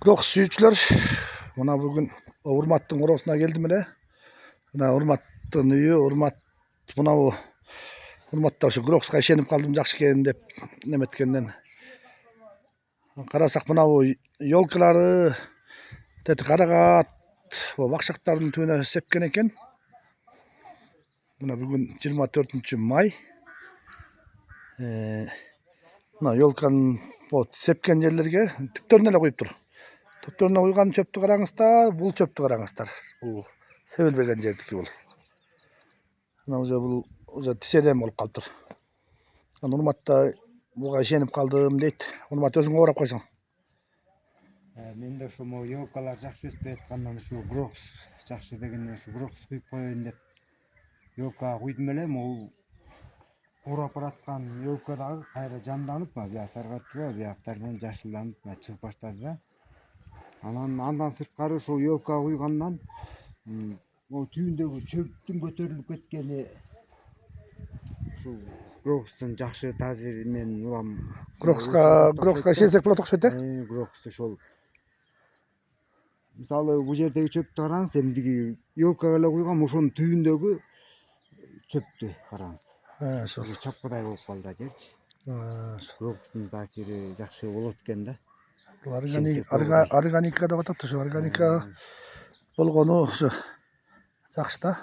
Крокус сүйүүчүлөр, мына бүгүн урматтын коросуна келдим эле. Мына урматтын үйү, мынабу урматта ушу крокуска ишенип калдым жакшы экен деп неметкенден. Карасак мынабу ёлкалары, карагат, бакшактардын түбүнө сепкен экен. Мына бүгүн 24 май. Мына ёлканын сепкен жерлерге түптөрүнө эле куюптур. Түптөрүнө куйган чөптү караңыздар, бул чөптү караңыздар. Бул себилбеген жердики бул. Мына уже тиседен болуп калыптыр. Урматта буга ишенип калдым дейт. Урмат өзүң оорап койсоң. Менде ушу ёлкалар жакшы өспөй аткандан ушу крокус жакшы дегенден ушу крокус куюп коеюн деп ёлкага куйдум эле. Могул урап бараткан ёлка дагы кайра жанданып, бияк саргайтып, бияктардан жашылданып чыгып баштады да. Андан сырткары ошол ёлкага куйгандан могу түбүндөгү чөптүн көтөрүлүп кеткени ушул крокустун жакшы таасири менен улам. Крокуска ишенсек болот окшойт э? Крокус ошол мисалы бул жердеги чөптү караңыз, эмдиги ёлкага эле куйгам, ошонун түбүндөгү чөптү караңыз. Ошол чапкыдай болуп калды да жерчи. Крокустун таасири жакшы болот экен да. Органика деп атат, ошо органика болгону ошо жакшы да.